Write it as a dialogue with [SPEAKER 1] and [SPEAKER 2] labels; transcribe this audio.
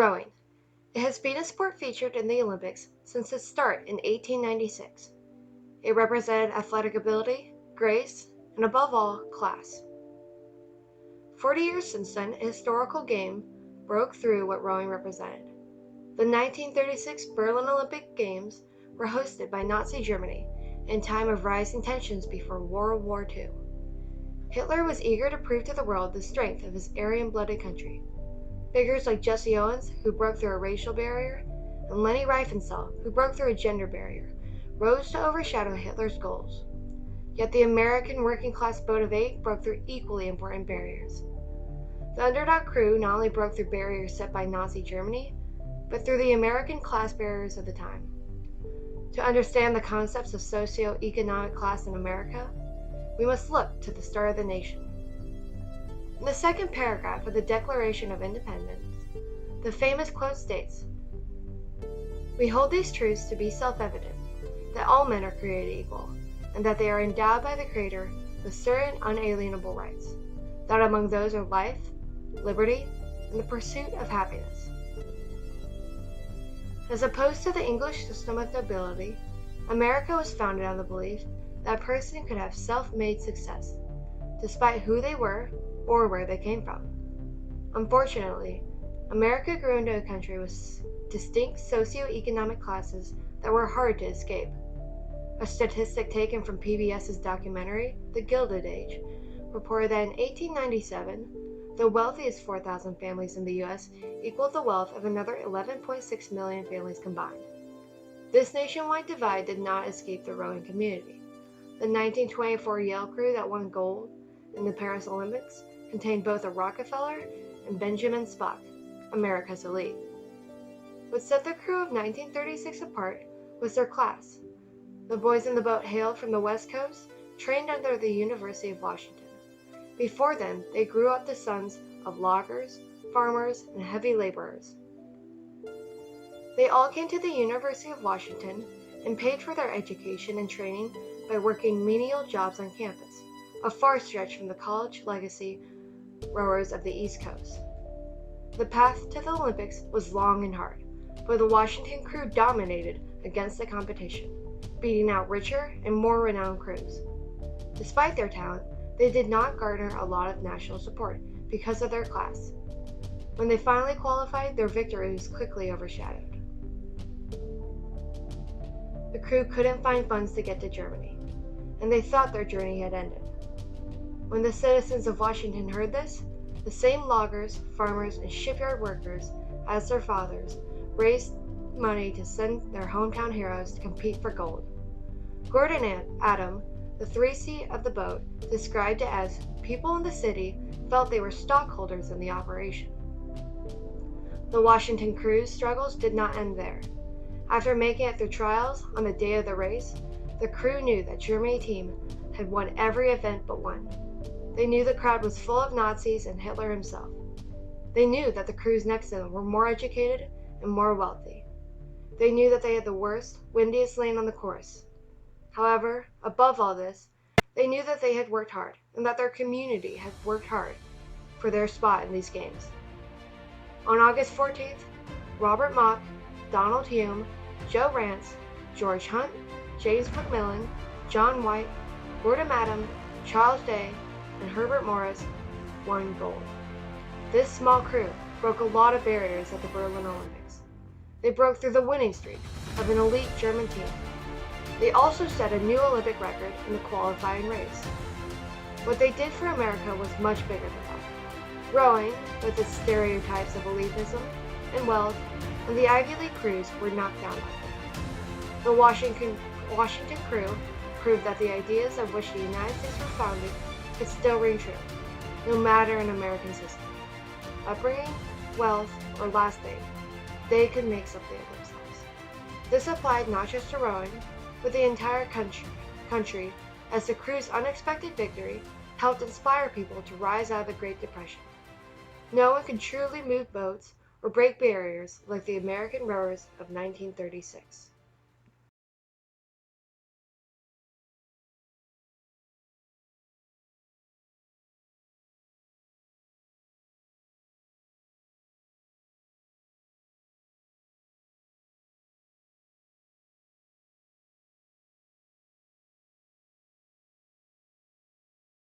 [SPEAKER 1] Rowing. It has been a sport featured in the Olympics since its start in 1896. It represented athletic ability, grace, and above all, class. 40 years since then, a historical game broke through what rowing represented. The 1936 Berlin Olympic Games were hosted by Nazi Germany in time of rising tensions before World War II. Hitler was eager to prove to the world the strength of his Aryan-blooded country. Figures like Jesse Owens, who broke through a racial barrier, and Leni Riefenstahl, who broke through a gender barrier, rose to overshadow Hitler's goals. Yet the American working-class boat of 8 broke through equally important barriers. The underdog crew not only broke through barriers set by Nazi Germany, but through the American class barriers of the time. To understand the concepts of socio-economic class in America, we must look to the start of the nation. In the second paragraph of the Declaration of Independence, the famous quote states, "We hold these truths to be self-evident, that all men are created equal, and that they are endowed by the Creator with certain unalienable rights, that among those are life, liberty, and the pursuit of happiness." As opposed to the English system of nobility, America was founded on the belief that a person could have self-made success, despite who they were or where they came from. Unfortunately, America grew into a country with distinct socio-economic classes that were hard to escape. A statistic taken from PBS's documentary, The Gilded Age, reported that in 1897, the wealthiest 4,000 families in the U.S. equaled the wealth of another 11.6 million families combined. This nationwide divide did not escape the rowing community. The 1924 Yale crew that won gold in the Paris Olympics contained both a Rockefeller and Benjamin Spock, America's elite. What set the crew of 1936 apart was their class. The boys in the boat hailed from the West Coast, trained under the University of Washington. Before then, they grew up the sons of loggers, farmers, and heavy laborers. They all came to the University of Washington and paid for their education and training by working menial jobs on campus, a far stretch from the college legacy rowers of the East Coast. The path to the Olympics was long and hard, but the Washington crew dominated against the competition, beating out richer and more renowned crews. Despite their talent, they did not garner a lot of national support because of their class. When they finally qualified, their victory was quickly overshadowed. The crew couldn't find funds to get to Germany, and they thought their journey had ended. When the citizens of Washington heard this, the same loggers, farmers, and shipyard workers as their fathers raised money to send their hometown heroes to compete for gold. Gordon and Adam, the 3C of the boat, described it as people in the city felt they were stockholders in the operation. The Washington crew's struggles did not end there. After making it through trials on the day of the race, the crew knew that Germany team had won every event but one. They knew the crowd was full of Nazis and Hitler himself. They knew that the crews next to them were more educated and more wealthy. They knew that they had the worst, windiest lane on the course. However, above all this, they knew that they had worked hard and that their community had worked hard for their spot in these games. On August 14th, Robert Mock, Donald Hume, Joe Rance, George Hunt, James McMillan, John White, Gordon Adam, Charles Day, and Herbert Morris won gold. This small crew broke a lot of barriers at the Berlin Olympics. They broke through the winning streak of an elite German team. They also set a new Olympic record in the qualifying race. What they did for America was much bigger than that. Rowing, with its stereotypes of elitism and wealth, and the Ivy League crews were knocked down by them. The Washington crew proved that the ideas of which the United States were founded could still ring true, no matter an American system. Upbringing, wealth, or last name, they could make something of themselves. This applied not just to rowing, but the entire country, as the crew's unexpected victory helped inspire people to rise out of the Great Depression. No one could truly move boats or break barriers like the American rowers of 1936.